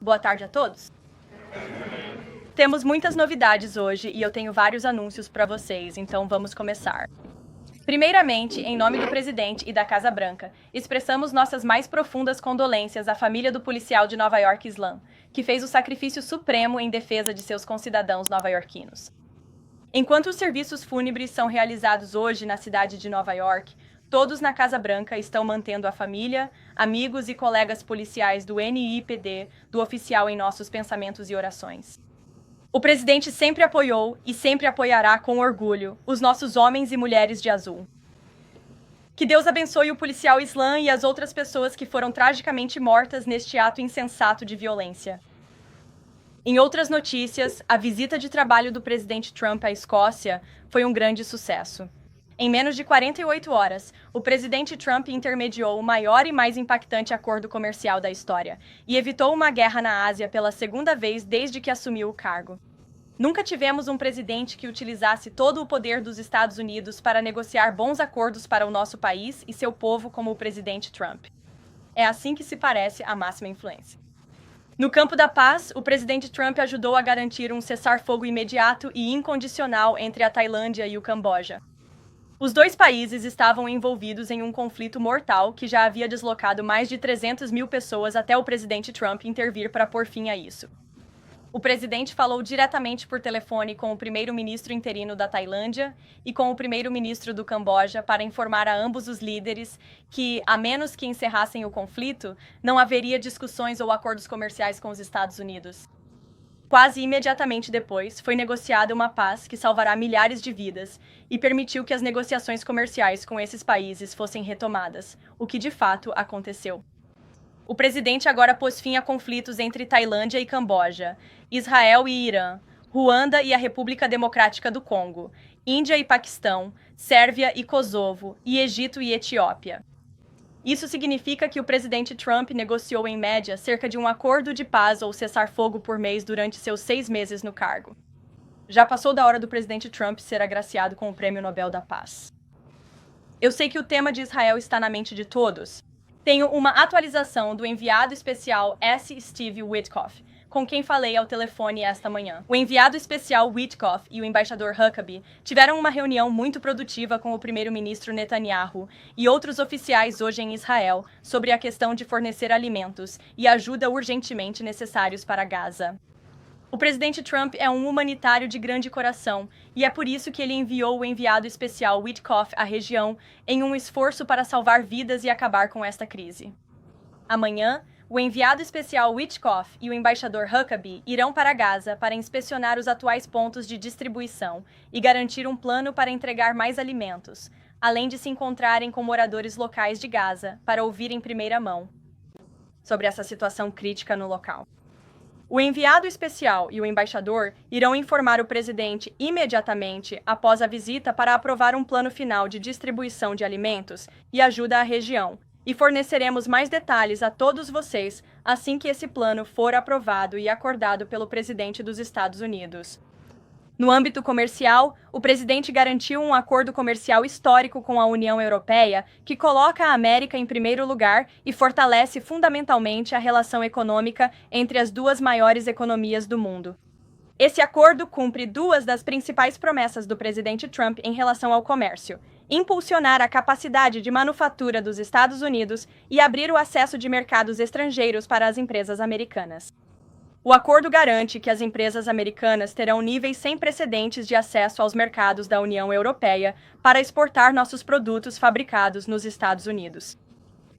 Boa tarde a todos. Temos muitas novidades hoje e eu tenho vários anúncios para vocês, então vamos começar. Primeiramente, em nome do presidente e da Casa Branca, expressamos nossas mais profundas condolências à família do policial de Nova York Islam, que fez o sacrifício supremo em defesa de seus concidadãos nova-iorquinos. Enquanto os serviços fúnebres são realizados hoje na cidade de Nova York, todos na Casa Branca estão mantendo a família, amigos e colegas policiais do NYPD, do oficial em nossos pensamentos e orações. O presidente sempre apoiou e sempre apoiará com orgulho os nossos homens e mulheres de azul. Que Deus abençoe o policial Islam e as outras pessoas que foram tragicamente mortas neste ato insensato de violência. Em outras notícias, a visita de trabalho do presidente Trump à Escócia foi um grande sucesso. Em menos de 48 horas, o presidente Trump intermediou o maior e mais impactante acordo comercial da história e evitou uma guerra na Ásia pela segunda vez desde que assumiu o cargo. Nunca tivemos um presidente que utilizasse todo o poder dos Estados Unidos para negociar bons acordos para o nosso país e seu povo como o presidente Trump. É assim que se parece a máxima influência. No campo da paz, o presidente Trump ajudou a garantir um cessar-fogo imediato e incondicional entre a Tailândia e o Camboja. Os dois países estavam envolvidos em um conflito mortal que já havia deslocado mais de 300 mil pessoas até o presidente Trump intervir para pôr fim a isso. O presidente falou diretamente por telefone com o primeiro-ministro interino da Tailândia e com o primeiro-ministro do Camboja para informar a ambos os líderes que, a menos que encerrassem o conflito, não haveria discussões ou acordos comerciais com os Estados Unidos. Quase imediatamente depois, foi negociada uma paz que salvará milhares de vidas e permitiu que as negociações comerciais com esses países fossem retomadas, o que de fato aconteceu. O presidente agora pôs fim a conflitos entre Tailândia e Camboja, Israel e Irã, Ruanda e a República Democrática do Congo, Índia e Paquistão, Sérvia e Kosovo, e Egito e Etiópia. Isso significa que o presidente Trump negociou em média cerca de um acordo de paz ou cessar-fogo por mês durante seus 6 meses no cargo. Já passou da hora do presidente Trump ser agraciado com o Prêmio Nobel da Paz. Eu sei que o tema de Israel está na mente de todos. Tenho uma atualização do enviado especial S. Steve Witkoff, com quem falei ao telefone esta manhã. O enviado especial Witkoff e o embaixador Huckabee tiveram uma reunião muito produtiva com o primeiro-ministro Netanyahu e outros oficiais hoje em Israel sobre a questão de fornecer alimentos e ajuda urgentemente necessários para Gaza. O presidente Trump é um humanitário de grande coração e é por isso que ele enviou o enviado especial Witkoff à região em um esforço para salvar vidas e acabar com esta crise. Amanhã, o enviado especial Witkoff e o embaixador Huckabee irão para Gaza para inspecionar os atuais pontos de distribuição e garantir um plano para entregar mais alimentos, além de se encontrarem com moradores locais de Gaza para ouvir em primeira mão sobre essa situação crítica no local. O enviado especial e o embaixador irão informar o presidente imediatamente após a visita para aprovar um plano final de distribuição de alimentos e ajuda à região, e forneceremos mais detalhes a todos vocês assim que esse plano for aprovado e acordado pelo presidente dos Estados Unidos. No âmbito comercial, o presidente garantiu um acordo comercial histórico com a União Europeia que coloca a América em primeiro lugar e fortalece fundamentalmente a relação econômica entre as duas maiores economias do mundo. Esse acordo cumpre duas das principais promessas do presidente Trump em relação ao comércio: impulsionar a capacidade de manufatura dos Estados Unidos e abrir o acesso de mercados estrangeiros para as empresas americanas. O acordo garante que as empresas americanas terão níveis sem precedentes de acesso aos mercados da União Europeia para exportar nossos produtos fabricados nos Estados Unidos.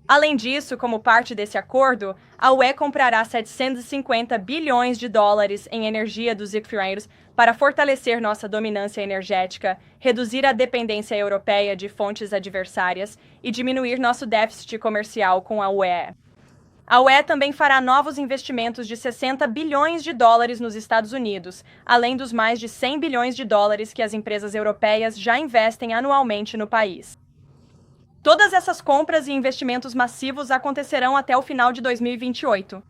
Além disso, como parte desse acordo, a UE comprará 750 bilhões de dólares em energia dos ucranianos para fortalecer nossa dominância energética, reduzir a dependência europeia de fontes adversárias e diminuir nosso déficit comercial com a UE. A UE também fará novos investimentos de 60 bilhões de dólares nos Estados Unidos, além dos mais de 100 bilhões de dólares que as empresas europeias já investem anualmente no país. Todas essas compras e investimentos massivos acontecerão até o final de 2028.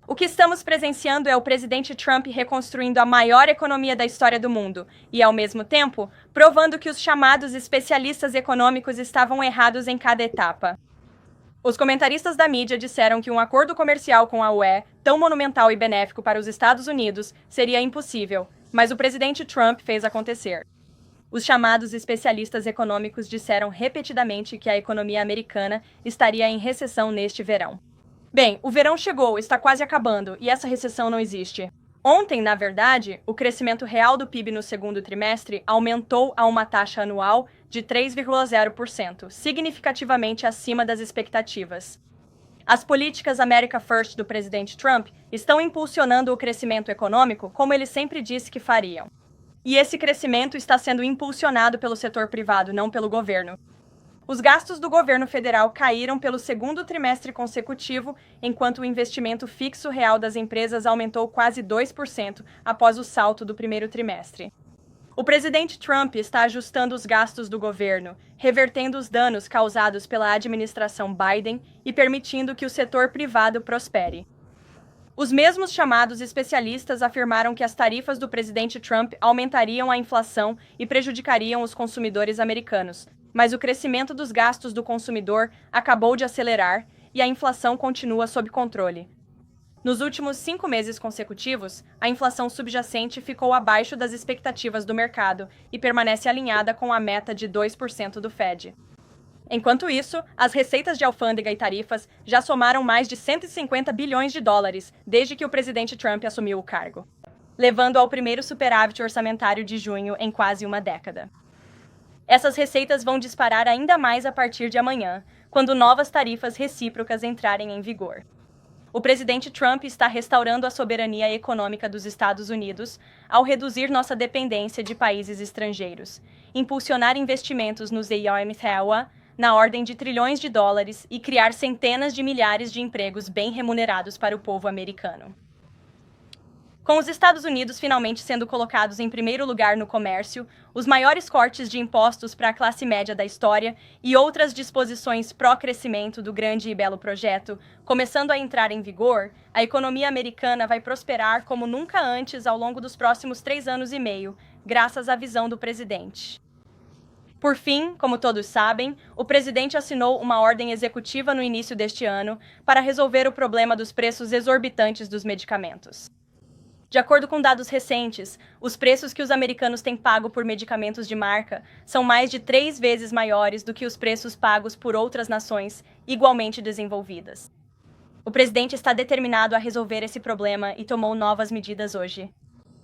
O que estamos presenciando é o presidente Trump reconstruindo a maior economia da história do mundo e, ao mesmo tempo, provando que os chamados especialistas econômicos estavam errados em cada etapa. Os comentaristas da mídia disseram que um acordo comercial com a UE, tão monumental e benéfico para os Estados Unidos, seria impossível, mas o presidente Trump fez acontecer. Os chamados especialistas econômicos disseram repetidamente que a economia americana estaria em recessão neste verão. Bem, o verão chegou, está quase acabando, e essa recessão não existe. Ontem, na verdade, o crescimento real do PIB no segundo trimestre aumentou a uma taxa anual de 3,0%, significativamente acima das expectativas. As políticas America First do presidente Trump estão impulsionando o crescimento econômico como ele sempre disse que fariam. E esse crescimento está sendo impulsionado pelo setor privado, não pelo governo. Os gastos do governo federal caíram pelo segundo trimestre consecutivo, enquanto o investimento fixo real das empresas aumentou quase 2% após o salto do primeiro trimestre. O presidente Trump está ajustando os gastos do governo, revertendo os danos causados pela administração Biden e permitindo que o setor privado prospere. Os mesmos chamados especialistas afirmaram que as tarifas do presidente Trump aumentariam a inflação e prejudicariam os consumidores americanos, mas o crescimento dos gastos do consumidor acabou de acelerar e a inflação continua sob controle. Nos últimos 5 meses consecutivos, a inflação subjacente ficou abaixo das expectativas do mercado e permanece alinhada com a meta de 2% do Fed. Enquanto isso, as receitas de alfândega e tarifas já somaram mais de 150 bilhões de dólares desde que o presidente Trump assumiu o cargo, levando ao primeiro superávit orçamentário de junho em quase uma década. Essas receitas vão disparar ainda mais a partir de amanhã, quando novas tarifas recíprocas entrarem em vigor. O presidente Trump está restaurando a soberania econômica dos Estados Unidos ao reduzir nossa dependência de países estrangeiros, impulsionar investimentos nos IOMTHEWA na ordem de trilhões de dólares e criar centenas de milhares de empregos bem remunerados para o povo americano. Com os Estados Unidos finalmente sendo colocados em primeiro lugar no comércio, os maiores cortes de impostos para a classe média da história e outras disposições pró-crescimento do grande e belo projeto começando a entrar em vigor, a economia americana vai prosperar como nunca antes ao longo dos próximos 3 anos e meio, graças à visão do presidente. Por fim, como todos sabem, o presidente assinou uma ordem executiva no início deste ano para resolver o problema dos preços exorbitantes dos medicamentos. De acordo com dados recentes, os preços que os americanos têm pago por medicamentos de marca são mais de 3 vezes maiores do que os preços pagos por outras nações igualmente desenvolvidas. O presidente está determinado a resolver esse problema e tomou novas medidas hoje.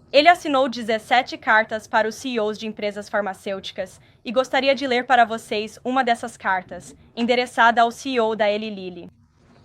Ele assinou 17 cartas para os CEOs de empresas farmacêuticas e gostaria de ler para vocês uma dessas cartas, endereçada ao CEO da Eli Lilly.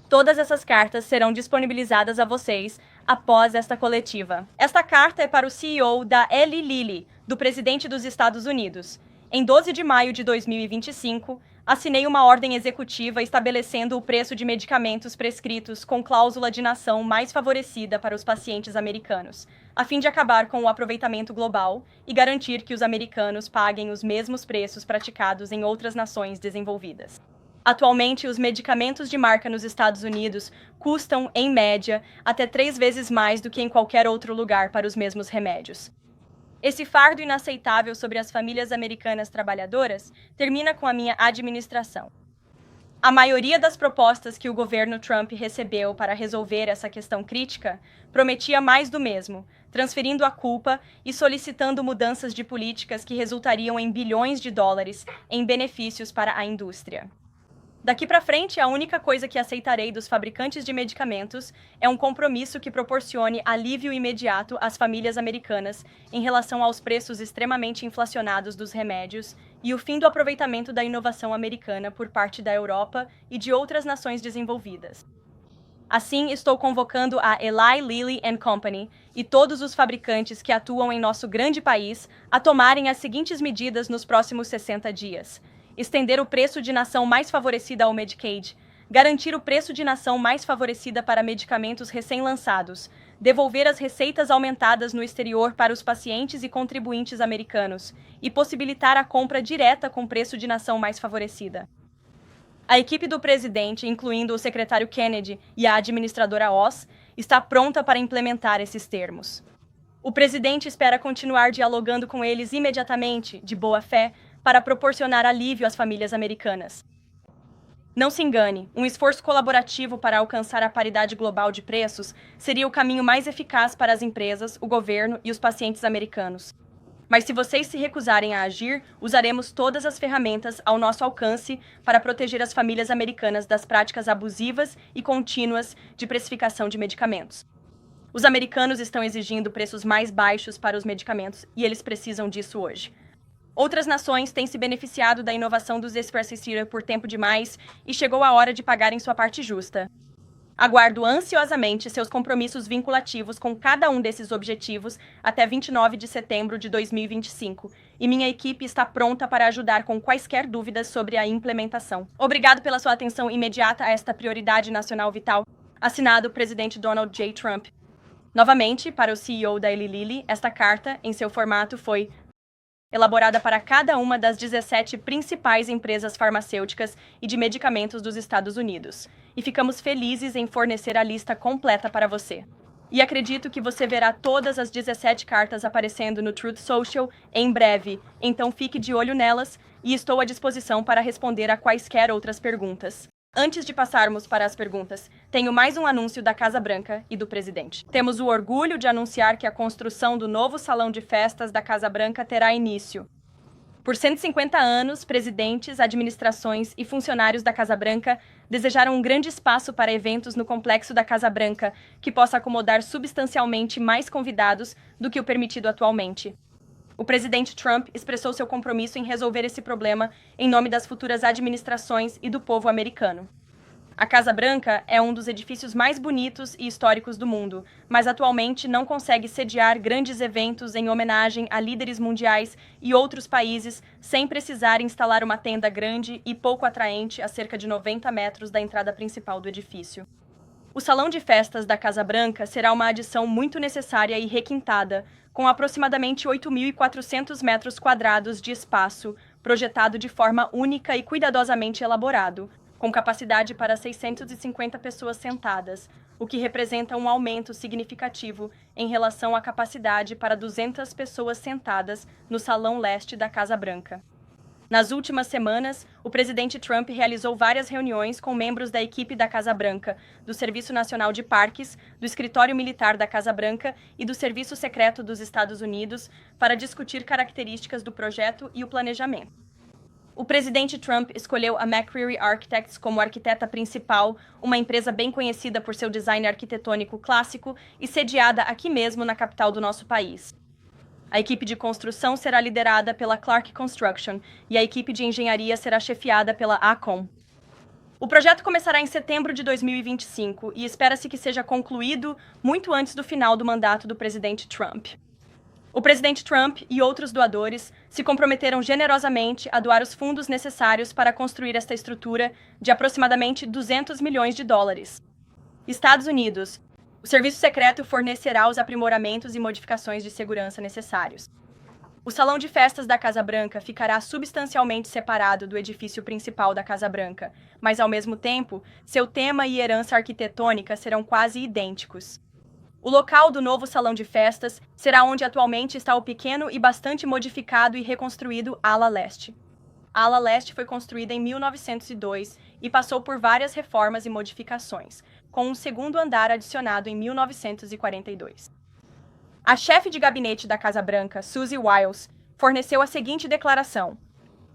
Todas essas cartas serão disponibilizadas a vocês após esta coletiva. Esta carta é para o CEO da Eli Lilly, do presidente dos Estados Unidos. Em 12 de maio de 2025, assinei uma ordem executiva estabelecendo o preço de medicamentos prescritos com cláusula de nação mais favorecida para os pacientes americanos, a fim de acabar com o aproveitamento global e garantir que os americanos paguem os mesmos preços praticados em outras nações desenvolvidas. Atualmente, os medicamentos de marca nos Estados Unidos custam, em média, até 3 vezes mais do que em qualquer outro lugar para os mesmos remédios. Esse fardo inaceitável sobre as famílias americanas trabalhadoras termina com a minha administração. A maioria das propostas que o governo Trump recebeu para resolver essa questão crítica prometia mais do mesmo, transferindo a culpa e solicitando mudanças de políticas que resultariam em bilhões de dólares em benefícios para a indústria. Daqui para frente, a única coisa que aceitarei dos fabricantes de medicamentos é um compromisso que proporcione alívio imediato às famílias americanas em relação aos preços extremamente inflacionados dos remédios e o fim do aproveitamento da inovação americana por parte da Europa e de outras nações desenvolvidas. Assim, estou convocando a Eli Lilly and Company e todos os fabricantes que atuam em nosso grande país a tomarem as seguintes medidas nos próximos 60 dias. Estender o preço de nação mais favorecida ao Medicaid, garantir o preço de nação mais favorecida para medicamentos recém-lançados, devolver as receitas aumentadas no exterior para os pacientes e contribuintes americanos e possibilitar a compra direta com preço de nação mais favorecida. A equipe do presidente, incluindo o secretário Kennedy e a administradora Oz, está pronta para implementar esses termos. O presidente espera continuar dialogando com eles imediatamente, de boa fé, para proporcionar alívio às famílias americanas. Não se engane, um esforço colaborativo para alcançar a paridade global de preços seria o caminho mais eficaz para as empresas, o governo e os pacientes americanos. Mas se vocês se recusarem a agir, usaremos todas as ferramentas ao nosso alcance para proteger as famílias americanas das práticas abusivas e contínuas de precificação de medicamentos. Os americanos estão exigindo preços mais baixos para os medicamentos e eles precisam disso hoje. Outras nações têm se beneficiado da inovação dos Express por tempo demais e chegou a hora de pagarem sua parte justa. Aguardo ansiosamente seus compromissos vinculativos com cada um desses objetivos até 29 de setembro de 2025, e minha equipe está pronta para ajudar com quaisquer dúvidas sobre a implementação. Obrigado pela sua atenção imediata a esta prioridade nacional vital. Assinado o presidente Donald J. Trump. Novamente, para o CEO da Eli Lilly, esta carta, em seu formato, foi elaborada para cada uma das 17 principais empresas farmacêuticas e de medicamentos dos Estados Unidos. E ficamos felizes em fornecer a lista completa para você. E acredito que você verá todas as 17 cartas aparecendo no Truth Social em breve, então fique de olho nelas e estou à disposição para responder a quaisquer outras perguntas. Antes de passarmos para as perguntas, tenho mais um anúncio da Casa Branca e do presidente. Temos o orgulho de anunciar que a construção do novo salão de festas da Casa Branca terá início. Por 150 anos, presidentes, administrações e funcionários da Casa Branca desejaram um grande espaço para eventos no complexo da Casa Branca, que possa acomodar substancialmente mais convidados do que o permitido atualmente. O presidente Trump expressou seu compromisso em resolver esse problema em nome das futuras administrações e do povo americano. A Casa Branca é um dos edifícios mais bonitos e históricos do mundo, mas atualmente não consegue sediar grandes eventos em homenagem a líderes mundiais e outros países sem precisar instalar uma tenda grande e pouco atraente a cerca de 90 metros da entrada principal do edifício. O Salão de Festas da Casa Branca será uma adição muito necessária e requintada, com aproximadamente 8.400 metros quadrados de espaço, projetado de forma única e cuidadosamente elaborado, com capacidade para 650 pessoas sentadas, o que representa um aumento significativo em relação à capacidade para 200 pessoas sentadas no Salão Leste da Casa Branca. Nas últimas semanas, o presidente Trump realizou várias reuniões com membros da equipe da Casa Branca, do Serviço Nacional de Parques, do Escritório Militar da Casa Branca e do Serviço Secreto dos Estados Unidos para discutir características do projeto e o planejamento. O presidente Trump escolheu a McCreary Architects como arquiteta principal, uma empresa bem conhecida por seu design arquitetônico clássico e sediada aqui mesmo na capital do nosso país. A equipe de construção será liderada pela Clark Construction e a equipe de engenharia será chefiada pela ACOM. O projeto começará em setembro de 2025 e espera-se que seja concluído muito antes do final do mandato do presidente Trump. O presidente Trump e outros doadores se comprometeram generosamente a doar os fundos necessários para construir esta estrutura de aproximadamente 200 milhões de dólares. Estados Unidos. O Serviço Secreto fornecerá os aprimoramentos e modificações de segurança necessários. O Salão de Festas da Casa Branca ficará substancialmente separado do edifício principal da Casa Branca, mas, ao mesmo tempo, seu tema e herança arquitetônica serão quase idênticos. O local do novo Salão de Festas será onde atualmente está o pequeno e bastante modificado e reconstruído Ala Leste. A Ala Leste foi construída em 1902 e passou por várias reformas e modificações, com um segundo andar adicionado em 1942. A chefe de gabinete da Casa Branca, Susie Wiles, forneceu a seguinte declaração: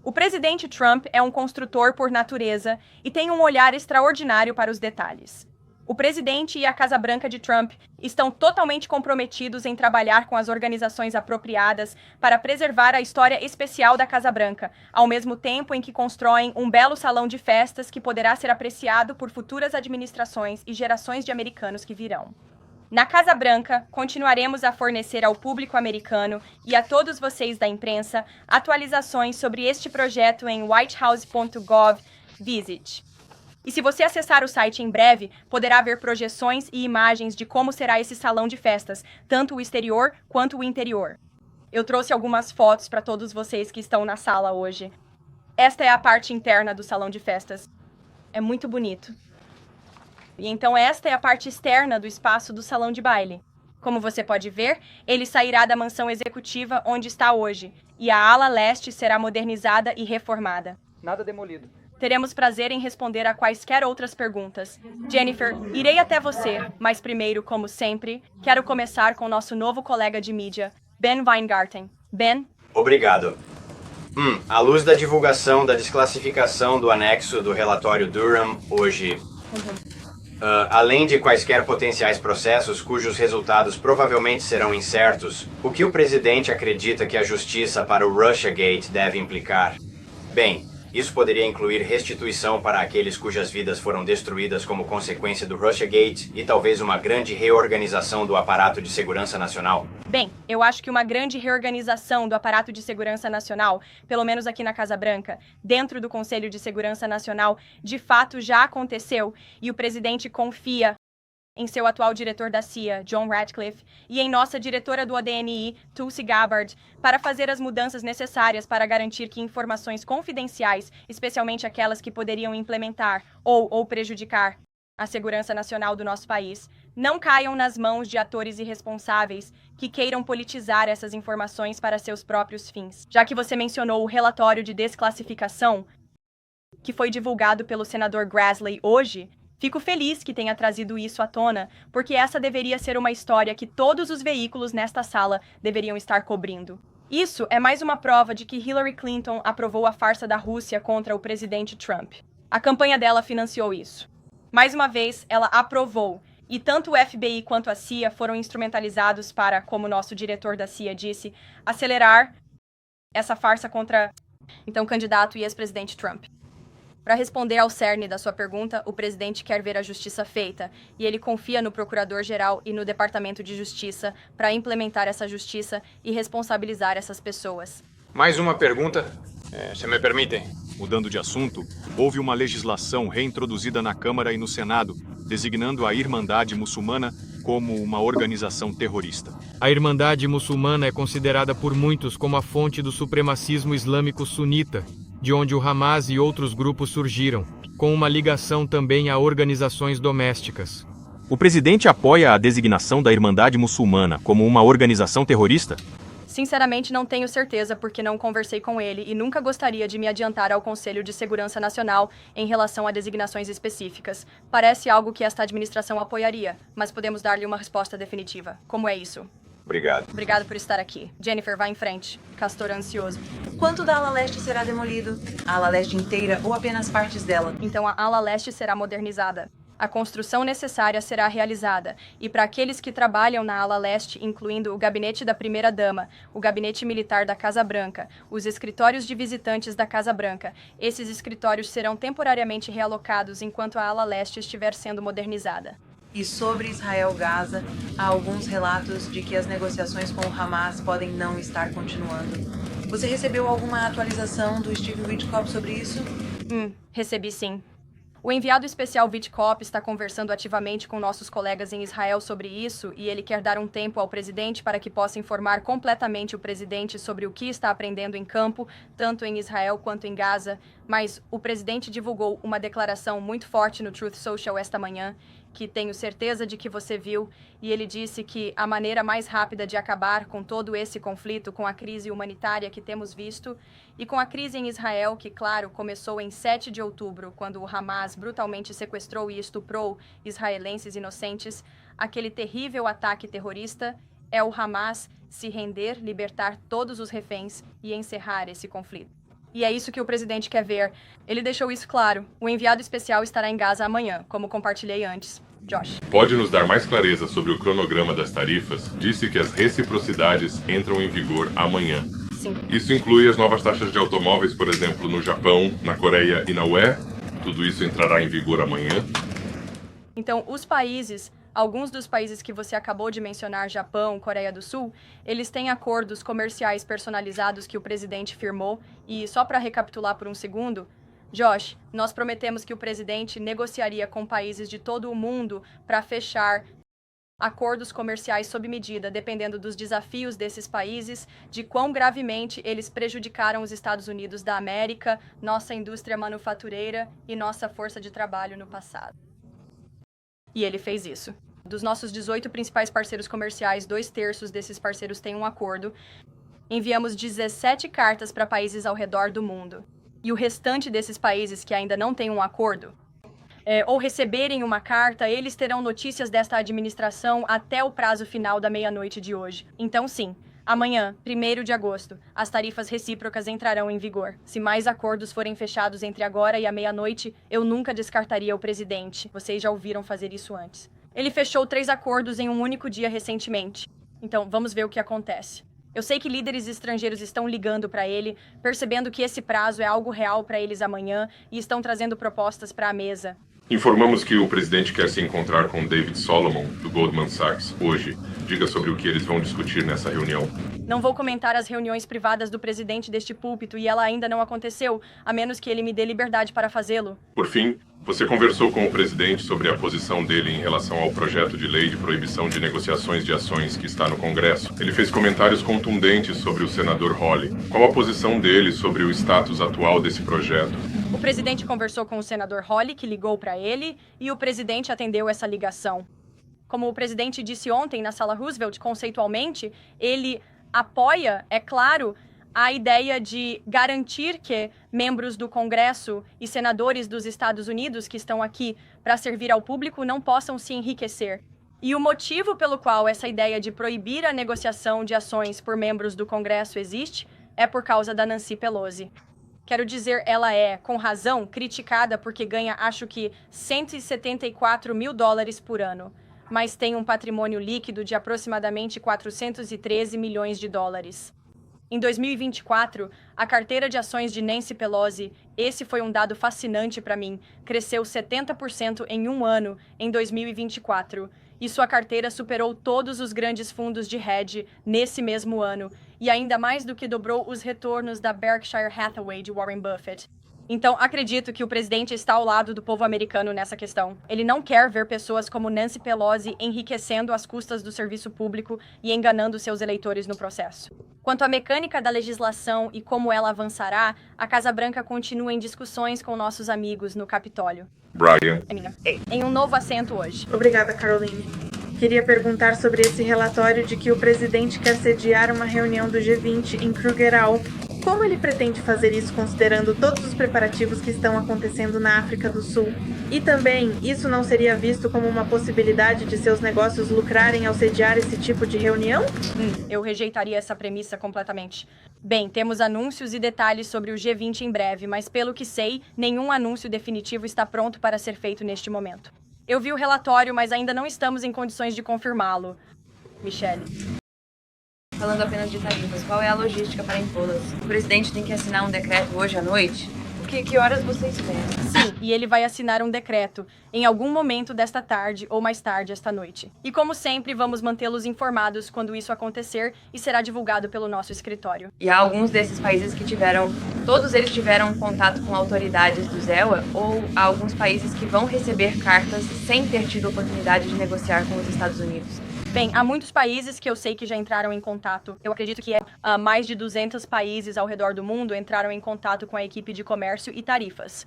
"O presidente Trump é um construtor por natureza e tem um olhar extraordinário para os detalhes. O presidente e a Casa Branca de Trump estão totalmente comprometidos em trabalhar com as organizações apropriadas para preservar a história especial da Casa Branca, ao mesmo tempo em que constroem um belo salão de festas que poderá ser apreciado por futuras administrações e gerações de americanos que virão. Na Casa Branca, continuaremos a fornecer ao público americano e a todos vocês da imprensa atualizações sobre este projeto em whitehouse.gov/visit. E se você acessar o site em breve, poderá ver projeções e imagens de como será esse salão de festas, tanto o exterior quanto o interior. Eu trouxe algumas fotos para todos vocês que estão na sala hoje. Esta é a parte interna do salão de festas. É muito bonito. E então esta é a parte externa do espaço do salão de baile. Como você pode ver, ele sairá da mansão executiva onde está hoje, e a ala leste será modernizada e reformada. Nada demolido. Teremos prazer em responder a quaisquer outras perguntas. Jennifer, irei até você, mas primeiro, como sempre, quero começar com nosso novo colega de mídia, Ben Weingarten. Ben? Obrigado. À luz da divulgação da desclassificação do anexo do relatório Durham hoje, além de quaisquer potenciais processos cujos resultados provavelmente serão incertos, o que o presidente acredita que a justiça para o Russiagate deve implicar? Bem, isso poderia incluir restituição para aqueles cujas vidas foram destruídas como consequência do Russiagate e talvez uma grande reorganização do aparato de segurança nacional. Bem, eu acho que uma grande reorganização do aparato de segurança nacional, pelo menos aqui na Casa Branca, dentro do Conselho de Segurança Nacional, de fato já aconteceu e o presidente confia em seu atual diretor da CIA, John Ratcliffe, e em nossa diretora do ODNI, Tulsi Gabbard, para fazer as mudanças necessárias para garantir que informações confidenciais, especialmente aquelas que poderiam implementar ou prejudicar a segurança nacional do nosso país, não caiam nas mãos de atores irresponsáveis que queiram politizar essas informações para seus próprios fins. Já que você mencionou o relatório de desclassificação, que foi divulgado pelo senador Grassley hoje, fico feliz que tenha trazido isso à tona, porque essa deveria ser uma história que todos os veículos nesta sala deveriam estar cobrindo. Isso é mais uma prova de que Hillary Clinton aprovou a farsa da Rússia contra o presidente Trump. A campanha dela financiou isso. Mais uma vez, ela aprovou, e tanto o FBI quanto a CIA foram instrumentalizados para, como nosso diretor da CIA disse, acelerar essa farsa contra, então, candidato e ex-presidente Trump. Para responder ao cerne da sua pergunta, o presidente quer ver a justiça feita, e ele confia no Procurador-Geral e no Departamento de Justiça para implementar essa justiça e responsabilizar essas pessoas. Mais uma pergunta, se me permitem. Mudando de assunto, houve uma legislação reintroduzida na Câmara e no Senado, designando a Irmandade Muçulmana como uma organização terrorista. A Irmandade Muçulmana é considerada por muitos como a fonte do supremacismo islâmico sunita, de onde o Hamas e outros grupos surgiram, com uma ligação também a organizações domésticas. O presidente apoia a designação da Irmandade Muçulmana como uma organização terrorista? Sinceramente, não tenho certeza porque não conversei com ele e nunca gostaria de me adiantar ao Conselho de Segurança Nacional em relação a designações específicas. Parece algo que esta administração apoiaria, mas podemos dar-lhe uma resposta definitiva. Como é isso? Obrigado. Obrigado por estar aqui. Jennifer, vá em frente. Castor ansioso. Quanto da ala leste será demolido? A ala leste inteira ou apenas partes dela? Então a ala leste será modernizada. A construção necessária será realizada, e para aqueles que trabalham na ala leste, incluindo o gabinete da primeira-dama, o gabinete militar da Casa Branca, os escritórios de visitantes da Casa Branca, esses escritórios serão temporariamente realocados enquanto a ala leste estiver sendo modernizada. E sobre Israel-Gaza, há alguns relatos de que as negociações com o Hamas podem não estar continuando. Você recebeu alguma atualização do Steve Witkoff sobre isso? Recebi sim. O enviado especial Witkoff está conversando ativamente com nossos colegas em Israel sobre isso e ele quer dar um tempo ao presidente para que possa informar completamente o presidente sobre o que está aprendendo em campo, tanto em Israel quanto em Gaza. Mas o presidente divulgou uma declaração muito forte no Truth Social esta manhã, que tenho certeza de que você viu, e ele disse que a maneira mais rápida de acabar com todo esse conflito, com a crise humanitária que temos visto, e com a crise em Israel, que, claro, começou em 7 de outubro, quando o Hamas brutalmente sequestrou e estuprou israelenses inocentes, aquele terrível ataque terrorista, é o Hamas se render, libertar todos os reféns e encerrar esse conflito. E é isso que o presidente quer ver. Ele deixou isso claro. O enviado especial estará em Gaza amanhã, como compartilhei antes. Josh. Pode nos dar mais clareza sobre o cronograma das tarifas? Disse que as reciprocidades entram em vigor amanhã. Sim. Isso inclui as novas taxas de automóveis, por exemplo, no Japão, na Coreia e na UE? Tudo isso entrará em vigor amanhã? Então, alguns dos países que você acabou de mencionar, Japão, Coreia do Sul, eles têm acordos comerciais personalizados que o presidente firmou. E só para recapitular por um segundo, Josh, nós prometemos que o presidente negociaria com países de todo o mundo para fechar acordos comerciais sob medida, dependendo dos desafios desses países, de quão gravemente eles prejudicaram os Estados Unidos da América, nossa indústria manufatureira e nossa força de trabalho no passado. E ele fez isso. Dos nossos 18 principais parceiros comerciais, 2/3 desses parceiros têm um acordo. Enviamos 17 cartas para países ao redor do mundo. e o restante desses países que ainda não têm um acordo, ou receberem uma carta, eles terão notícias desta administração até o prazo final da meia-noite de hoje. Então, sim, amanhã, 1º de agosto, as tarifas recíprocas entrarão em vigor. Se mais acordos forem fechados entre agora e a meia-noite, eu nunca descartaria o presidente. Vocês já ouviram fazer isso antes. Ele fechou 3 acordos em um único dia recentemente. Então, vamos ver o que acontece. Eu sei que líderes estrangeiros estão ligando para ele, percebendo que esse prazo é algo real para eles amanhã e estão trazendo propostas para a mesa. Informamos que o presidente quer se encontrar com David Solomon, do Goldman Sachs, hoje. Diga sobre o que eles vão discutir nessa reunião. Não vou comentar as reuniões privadas do presidente deste púlpito e ela ainda não aconteceu, a menos que ele me dê liberdade para fazê-lo. Por fim, você conversou com o presidente sobre a posição dele em relação ao projeto de lei de proibição de negociações de ações que está no Congresso. Ele fez comentários contundentes sobre o senador Hawley. Qual a posição dele sobre o status atual desse projeto? O presidente conversou com o senador Hawley, que ligou para ele, e o presidente atendeu essa ligação. Como o presidente disse ontem na Sala Roosevelt, conceitualmente, ele apoia, é claro, a ideia de garantir que membros do Congresso e senadores dos Estados Unidos que estão aqui para servir ao público não possam se enriquecer. E o motivo pelo qual essa ideia de proibir a negociação de ações por membros do Congresso existe é por causa da Nancy Pelosi. Quero dizer, ela é, com razão, criticada porque ganha, acho que, $174 mil por ano, mas tem um patrimônio líquido de aproximadamente 413 milhões de dólares. Em 2024, a carteira de ações de Nancy Pelosi, esse foi um dado fascinante para mim, cresceu 70% em um ano em 2024, e sua carteira superou todos os grandes fundos de hedge nesse mesmo ano, e ainda mais do que dobrou os retornos da Berkshire Hathaway de Warren Buffett. Então, acredito que o presidente está ao lado do povo americano nessa questão. Ele não quer ver pessoas como Nancy Pelosi enriquecendo às custas do serviço público e enganando seus eleitores no processo. Quanto à mecânica da legislação e como ela avançará, a Casa Branca continua em discussões com nossos amigos no Capitólio. Brian. Em um novo assento hoje. Obrigada, Caroline. Queria perguntar sobre esse relatório de que o presidente quer sediar uma reunião do G20 em Kruger Hall. Como ele pretende fazer isso considerando todos os preparativos que estão acontecendo na África do Sul? E também, isso não seria visto como uma possibilidade de seus negócios lucrarem ao sediar esse tipo de reunião? Eu rejeitaria essa premissa completamente. Bem, temos anúncios e detalhes sobre o G20 em breve, mas pelo que sei, nenhum anúncio definitivo está pronto para ser feito neste momento. Eu vi o relatório, mas ainda não estamos em condições de confirmá-lo. Michelle. Falando apenas de tarifas, qual é a logística para impô-las? O presidente tem que assinar um decreto hoje à noite? Que horas você espera? Sim, e ele vai assinar um decreto em algum momento desta tarde ou mais tarde esta noite. E como sempre, vamos mantê-los informados quando isso acontecer e será divulgado pelo nosso escritório. E há alguns desses países que todos eles tiveram contato com autoridades do ZEWA, ou há alguns países que vão receber cartas sem ter tido oportunidade de negociar com os Estados Unidos? Bem, há muitos países que eu sei que já entraram em contato. Eu acredito que mais de 200 países ao redor do mundo entraram em contato com a equipe de comércio e tarifas.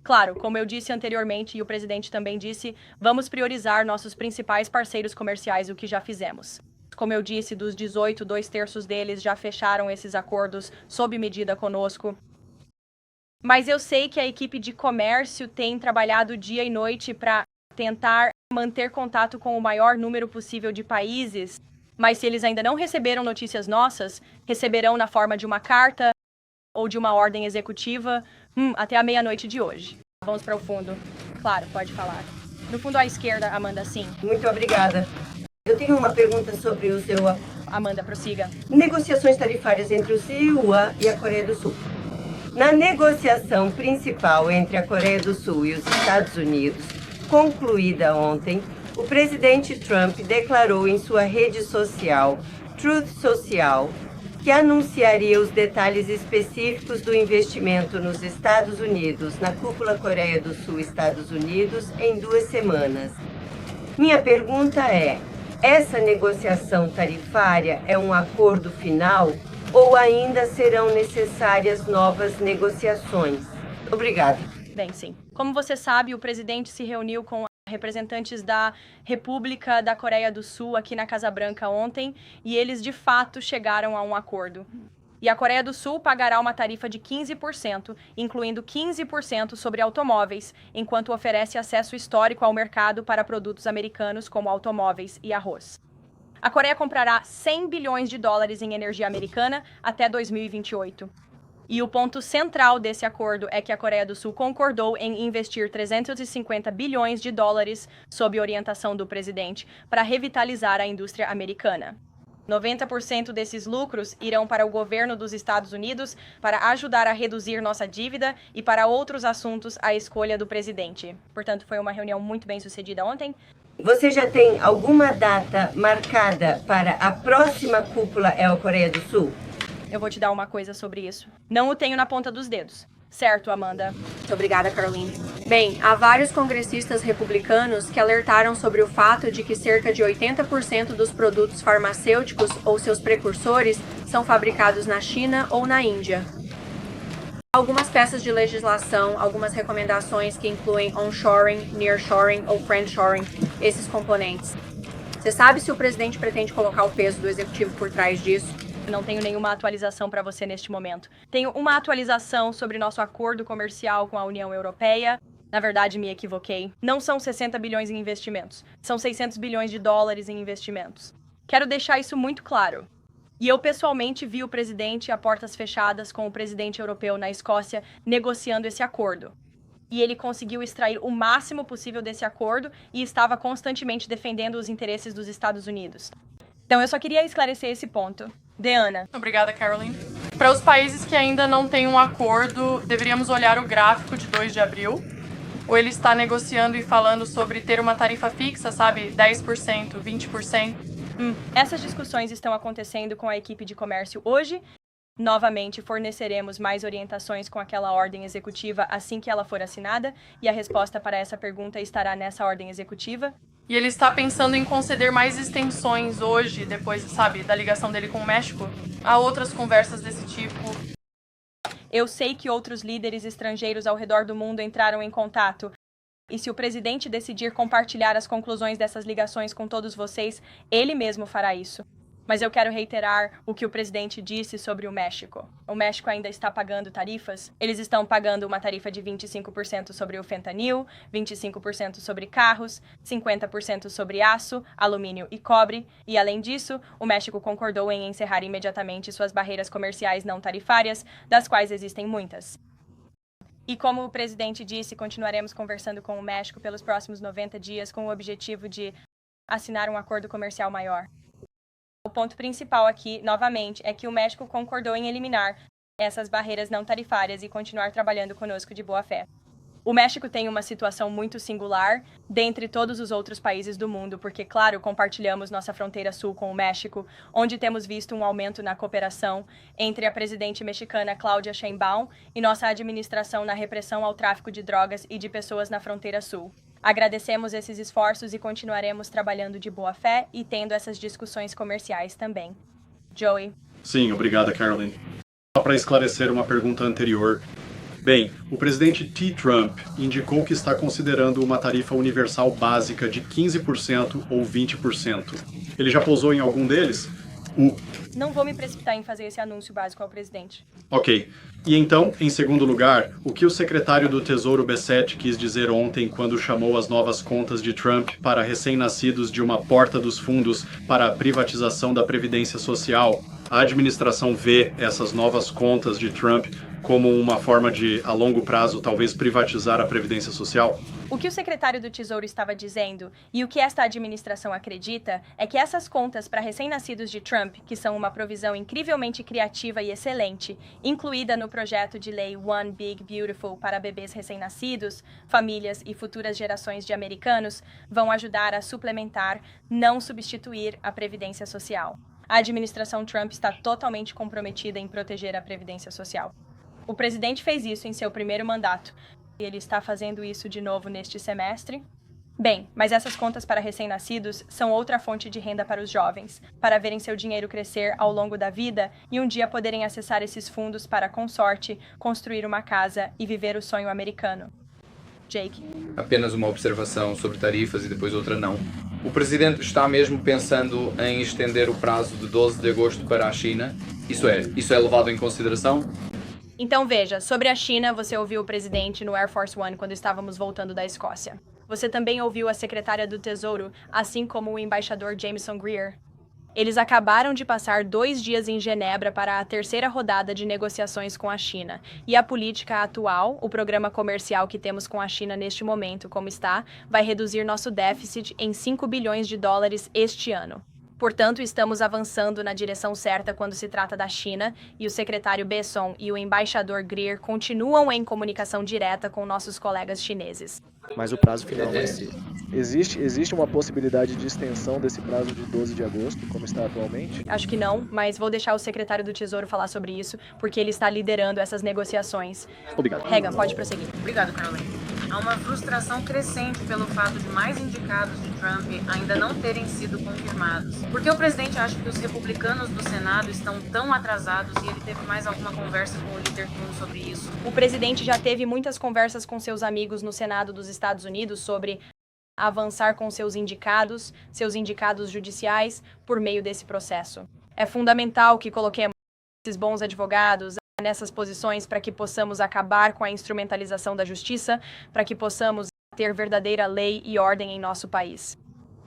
Claro, como eu disse anteriormente e o presidente também disse, vamos priorizar nossos principais parceiros comerciais, o que já fizemos. Como eu disse, dos 18, 2/3 deles já fecharam esses acordos sob medida conosco. Mas eu sei que a equipe de comércio tem trabalhado dia e noite para tentar manter contato com o maior número possível de países, mas se eles ainda não receberam notícias nossas, receberão na forma de uma carta ou de uma ordem executiva até a meia-noite de hoje. Vamos para o fundo. Claro, pode falar. No fundo à esquerda, Amanda, sim. Muito obrigada. Eu tenho uma pergunta sobre o seu... Amanda, prossiga. Negociações tarifárias entre o CIUA e a Coreia do Sul. Na negociação principal entre a Coreia do Sul e os Estados Unidos, concluída ontem, o presidente Trump declarou em sua rede social, Truth Social, que anunciaria os detalhes específicos do investimento nos Estados Unidos, na cúpula Coreia do Sul-Estados Unidos, em 2 semanas. Minha pergunta é, essa negociação tarifária é um acordo final ou ainda serão necessárias novas negociações? Obrigada. Bem, sim. Como você sabe, o presidente se reuniu com representantes da República da Coreia do Sul aqui na Casa Branca ontem e eles, de fato, chegaram a um acordo. E a Coreia do Sul pagará uma tarifa de 15%, incluindo 15% sobre automóveis, enquanto oferece acesso histórico ao mercado para produtos americanos como automóveis e arroz. A Coreia comprará 100 bilhões de dólares em energia americana até 2028. E o ponto central desse acordo é que a Coreia do Sul concordou em investir 350 bilhões de dólares sob orientação do presidente para revitalizar a indústria americana. 90% desses lucros irão para o governo dos Estados Unidos para ajudar a reduzir nossa dívida e para outros assuntos à escolha do presidente. Portanto, foi uma reunião muito bem sucedida ontem. Você já tem alguma data marcada para a próxima cúpula Coreia do Sul? Eu vou te dar uma coisa sobre isso. Não o tenho na ponta dos dedos. Certo, Amanda. Muito obrigada, Caroline. Bem, há vários congressistas republicanos que alertaram sobre o fato de que cerca de 80% dos produtos farmacêuticos ou seus precursores são fabricados na China ou na Índia. Algumas peças de legislação, algumas recomendações que incluem onshoring, nearshoring ou friendshoring, esses componentes. Você sabe se o presidente pretende colocar o peso do executivo por trás disso? Não tenho nenhuma atualização para você neste momento. Tenho uma atualização sobre nosso acordo comercial com a União Europeia. Na verdade, me equivoquei. Não são 60 bilhões em investimentos. São 600 bilhões de dólares em investimentos. Quero deixar isso muito claro. E eu pessoalmente vi o presidente a portas fechadas com o presidente europeu na Escócia negociando esse acordo. E ele conseguiu extrair o máximo possível desse acordo e estava constantemente defendendo os interesses dos Estados Unidos. Então, eu só queria esclarecer esse ponto. Deanna. Obrigada, Caroline. Para os países que ainda não têm um acordo, deveríamos olhar o gráfico de 2 de abril. Ou ele está negociando e falando sobre ter uma tarifa fixa, sabe? 10%, 20%. Essas discussões estão acontecendo com a equipe de comércio hoje. Novamente, forneceremos mais orientações com aquela ordem executiva assim que ela for assinada. E a resposta para essa pergunta estará nessa ordem executiva. E ele está pensando em conceder mais extensões hoje, depois, sabe, da ligação dele com o México? Há outras conversas desse tipo. Eu sei que outros líderes estrangeiros ao redor do mundo entraram em contato. E se o presidente decidir compartilhar as conclusões dessas ligações com todos vocês, ele mesmo fará isso. Mas eu quero reiterar o que o presidente disse sobre o México. O México ainda está pagando tarifas. Eles estão pagando uma tarifa de 25% sobre o fentanil, 25% sobre carros, 50% sobre aço, alumínio e cobre. E, além disso, o México concordou em encerrar imediatamente suas barreiras comerciais não tarifárias, das quais existem muitas. E como o presidente disse, continuaremos conversando com o México pelos próximos 90 dias com o objetivo de assinar um acordo comercial maior. O ponto principal aqui, novamente, é que o México concordou em eliminar essas barreiras não tarifárias e continuar trabalhando conosco de boa fé. O México tem uma situação muito singular dentre todos os outros países do mundo, porque, claro, compartilhamos nossa fronteira sul com o México, onde temos visto um aumento na cooperação entre a presidente mexicana Claudia Sheinbaum e nossa administração na repressão ao tráfico de drogas e de pessoas na fronteira sul. Agradecemos esses esforços e continuaremos trabalhando de boa fé e tendo essas discussões comerciais também. Joey. Sim, obrigada, Caroline. Só para esclarecer uma pergunta anterior. Bem, o presidente T. Trump indicou que está considerando uma tarifa universal básica de 15% ou 20%. Ele já pousou em algum deles? Não vou me precipitar em fazer esse anúncio básico ao presidente. Ok. E então, em segundo lugar, o que o secretário do Tesouro Bessette quis dizer ontem quando chamou as novas contas de Trump para recém-nascidos de uma porta dos fundos para a privatização da Previdência Social? A administração vê essas novas contas de Trump como uma forma de, a longo prazo, talvez privatizar a Previdência Social? O que o secretário do Tesouro estava dizendo, e o que esta administração acredita, é que essas contas para recém-nascidos de Trump, que são uma provisão incrivelmente criativa e excelente, incluída no projeto de lei One Big Beautiful para bebês recém-nascidos, famílias e futuras gerações de americanos, vão ajudar a suplementar, não substituir a Previdência Social. A administração Trump está totalmente comprometida em proteger a Previdência Social. O presidente fez isso em seu primeiro mandato, e ele está fazendo isso de novo neste semestre. Bem, mas essas contas para recém-nascidos são outra fonte de renda para os jovens, para verem seu dinheiro crescer ao longo da vida e um dia poderem acessar esses fundos para, com sorte, construir uma casa e viver o sonho americano. Jake. Apenas uma observação sobre tarifas e depois outra não. O presidente está mesmo pensando em estender o prazo de 12 de agosto para a China? Isso é levado em consideração? Então veja, sobre a China, você ouviu o presidente no Air Force One quando estávamos voltando da Escócia. Você também ouviu a secretária do Tesouro, assim como o embaixador Jameson Greer. Eles acabaram de passar 2 dias em Genebra para a 3ª rodada de negociações com a China. E a política atual, o programa comercial que temos com a China neste momento, como está, vai reduzir nosso déficit em 5 bilhões de dólares este ano. Portanto, estamos avançando na direção certa quando se trata da China, e o secretário Besson e o embaixador Greer continuam em comunicação direta com nossos colegas chineses. Mas o prazo final vai ser. Existe uma possibilidade de extensão desse prazo de 12 de agosto, como está atualmente? Acho que não, mas vou deixar o secretário do Tesouro falar sobre isso, porque ele está liderando essas negociações. Obrigado. Regan, pode prosseguir. Obrigado, Caroline. Há uma frustração crescente pelo fato de mais indicados de Trump ainda não terem sido confirmados. Por que o presidente acha que os republicanos do Senado estão tão atrasados e ele teve mais alguma conversa com o líder Kuhn sobre isso? O presidente já teve muitas conversas com seus amigos no Senado dos Estados Unidos sobre avançar com seus indicados judiciais, por meio desse processo. É fundamental que coloquemos esses bons advogados nessas posições para que possamos acabar com a instrumentalização da justiça, para que possamos ter verdadeira lei e ordem em nosso país.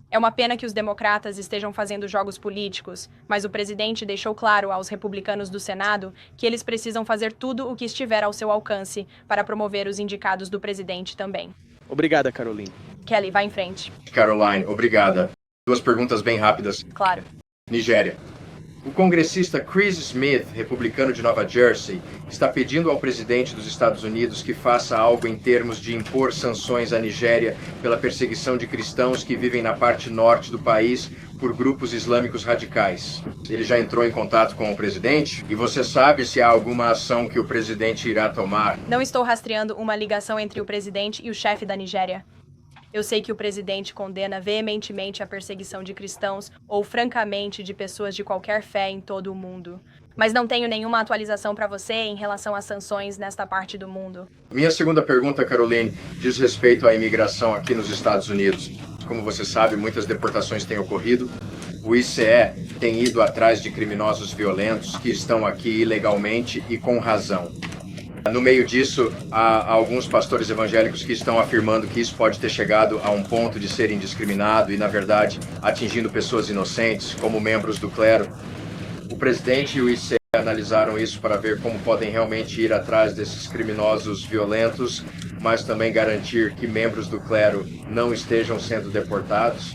É uma pena que os democratas estejam fazendo jogos políticos, mas o presidente deixou claro aos republicanos do Senado que eles precisam fazer tudo o que estiver ao seu alcance para promover os indicados do presidente também. Obrigada, Caroline. Kelly, vai em frente. Caroline, obrigada. 2 perguntas bem rápidas. Claro. Nigéria. O congressista Chris Smith, republicano de Nova Jersey, está pedindo ao presidente dos Estados Unidos que faça algo em termos de impor sanções à Nigéria pela perseguição de cristãos que vivem na parte norte do país por grupos islâmicos radicais. Ele já entrou em contato com o presidente? E você sabe se há alguma ação que o presidente irá tomar? Não estou rastreando uma ligação entre o presidente e o chefe da Nigéria. Eu sei que o presidente condena veementemente a perseguição de cristãos ou, francamente, de pessoas de qualquer fé em todo o mundo. Mas não tenho nenhuma atualização para você em relação às sanções nesta parte do mundo. Minha segunda pergunta, Caroline, diz respeito à imigração aqui nos Estados Unidos. Como você sabe, muitas deportações têm ocorrido. O ICE tem ido atrás de criminosos violentos que estão aqui ilegalmente e com razão. No meio disso, há alguns pastores evangélicos que estão afirmando que isso pode ter chegado a um ponto de ser indiscriminado e, na verdade, atingindo pessoas inocentes, como membros do clero. O presidente e o ICE analisaram isso para ver como podem realmente ir atrás desses criminosos violentos, mas também garantir que membros do clero não estejam sendo deportados.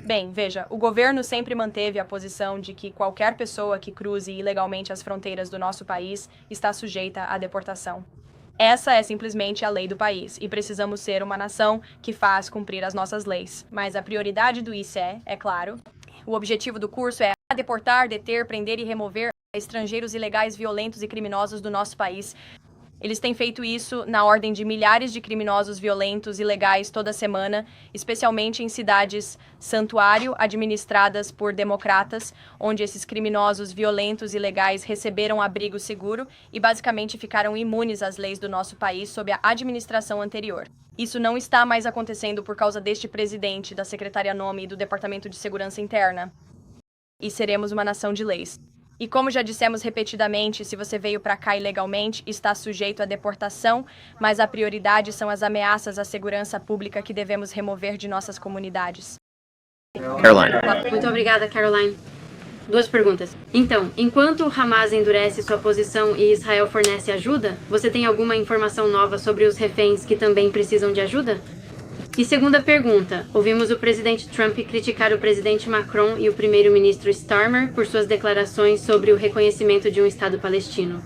Bem, veja, o governo sempre manteve a posição de que qualquer pessoa que cruze ilegalmente as fronteiras do nosso país está sujeita à deportação. Essa é simplesmente a lei do país, e precisamos ser uma nação que faz cumprir as nossas leis. Mas a prioridade do ICE, é claro, o objetivo do curso é deportar, deter, prender e remover estrangeiros ilegais, violentos e criminosos do nosso país. Eles têm feito isso na ordem de milhares de criminosos violentos e ilegais toda semana, especialmente em cidades santuário administradas por democratas, onde esses criminosos violentos e ilegais receberam abrigo seguro e basicamente ficaram imunes às leis do nosso país sob a administração anterior. Isso não está mais acontecendo por causa deste presidente, da secretária Nome e do Departamento de Segurança Interna. E seremos uma nação de leis. E como já dissemos repetidamente, se você veio para cá ilegalmente, está sujeito à deportação, mas a prioridade são as ameaças à segurança pública que devemos remover de nossas comunidades. Caroline. Muito obrigada, Caroline. 2 perguntas. Então, enquanto o Hamas endurece sua posição e Israel fornece ajuda, você tem alguma informação nova sobre os reféns que também precisam de ajuda? E segunda pergunta, ouvimos o presidente Trump criticar o presidente Macron e o primeiro-ministro Starmer por suas declarações sobre o reconhecimento de um Estado palestino.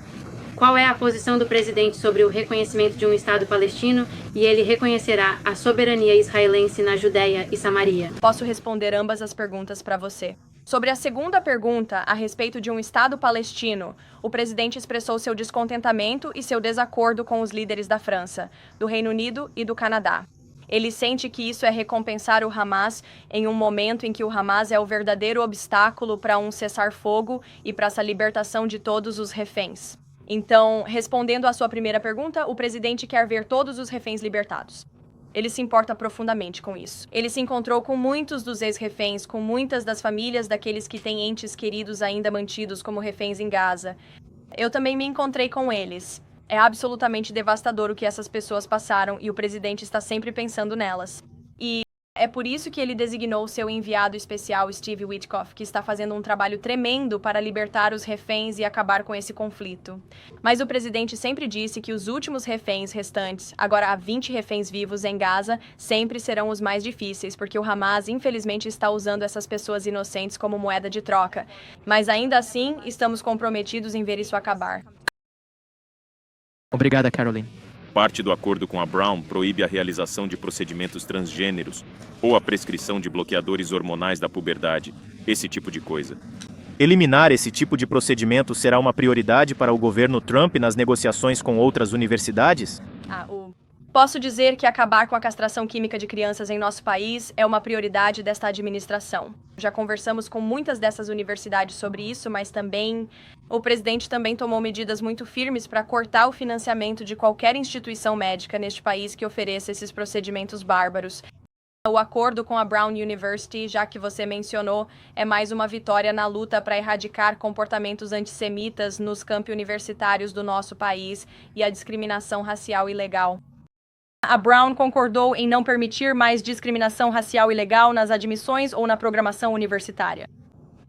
Qual é a posição do presidente sobre o reconhecimento de um Estado palestino e ele reconhecerá a soberania israelense na Judéia e Samaria? Posso responder ambas as perguntas para você. Sobre a segunda pergunta, a respeito de um Estado palestino, o presidente expressou seu descontentamento e seu desacordo com os líderes da França, do Reino Unido e do Canadá. Ele sente que isso é recompensar o Hamas em um momento em que o Hamas é o verdadeiro obstáculo para um cessar-fogo e para essa libertação de todos os reféns. Então, respondendo à sua primeira pergunta, o presidente quer ver todos os reféns libertados. Ele se importa profundamente com isso. Ele se encontrou com muitos dos ex-reféns, com muitas das famílias daqueles que têm entes queridos ainda mantidos como reféns em Gaza. Eu também me encontrei com eles. É absolutamente devastador o que essas pessoas passaram e o presidente está sempre pensando nelas. E é por isso que ele designou seu enviado especial, Steve Witkoff, que está fazendo um trabalho tremendo para libertar os reféns e acabar com esse conflito. Mas o presidente sempre disse que os últimos reféns restantes, agora há 20 reféns vivos em Gaza, sempre serão os mais difíceis, porque o Hamas, infelizmente, está usando essas pessoas inocentes como moeda de troca. Mas ainda assim, estamos comprometidos em ver isso acabar. Obrigada, Caroline. Parte do acordo com a Brown proíbe a realização de procedimentos transgêneros ou a prescrição de bloqueadores hormonais da puberdade, esse tipo de coisa. Eliminar esse tipo de procedimento será uma prioridade para o governo Trump nas negociações com outras universidades? Posso dizer que acabar com a castração química de crianças em nosso país é uma prioridade desta administração. Já conversamos com muitas dessas universidades sobre isso, mas também o presidente também tomou medidas muito firmes para cortar o financiamento de qualquer instituição médica neste país que ofereça esses procedimentos bárbaros. O acordo com a Brown University, já que você mencionou, é mais uma vitória na luta para erradicar comportamentos antissemitas nos campi universitários do nosso país e a discriminação racial ilegal. A Brown concordou em não permitir mais discriminação racial ilegal nas admissões ou na programação universitária.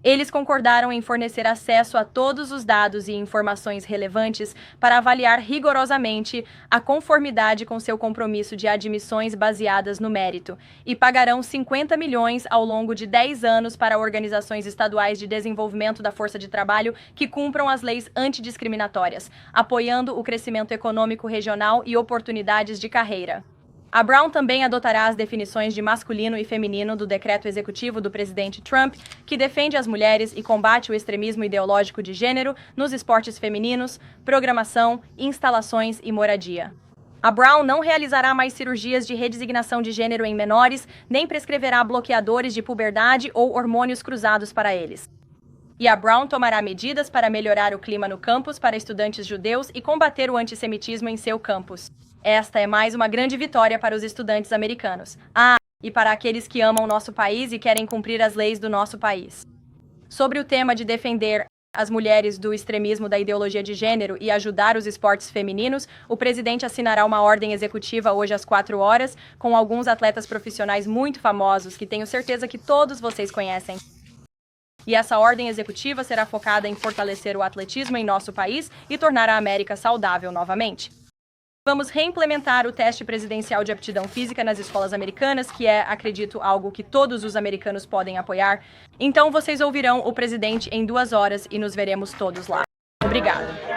Eles concordaram em fornecer acesso a todos os dados e informações relevantes para avaliar rigorosamente a conformidade com seu compromisso de admissões baseadas no mérito e pagarão 50 milhões ao longo de 10 anos para organizações estaduais de desenvolvimento da força de trabalho que cumpram as leis antidiscriminatórias, apoiando o crescimento econômico regional e oportunidades de carreira. A Brown também adotará as definições de masculino e feminino do decreto executivo do presidente Trump, que defende as mulheres e combate o extremismo ideológico de gênero nos esportes femininos, programação, instalações e moradia. A Brown não realizará mais cirurgias de redesignação de gênero em menores, nem prescreverá bloqueadores de puberdade ou hormônios cruzados para eles. E a Brown tomará medidas para melhorar o clima no campus para estudantes judeus e combater o antissemitismo em seu campus. Esta é mais uma grande vitória para os estudantes americanos. E para aqueles que amam nosso país e querem cumprir as leis do nosso país. Sobre o tema de defender as mulheres do extremismo da ideologia de gênero e ajudar os esportes femininos, o presidente assinará uma ordem executiva hoje às 4 horas com alguns atletas profissionais muito famosos que tenho certeza que todos vocês conhecem. E essa ordem executiva será focada em fortalecer o atletismo em nosso país e tornar a América saudável novamente. Vamos reimplementar o teste presidencial de aptidão física nas escolas americanas, que é, acredito, algo que todos os americanos podem apoiar. Então vocês ouvirão o presidente em 2 horas e nos veremos todos lá. Obrigada.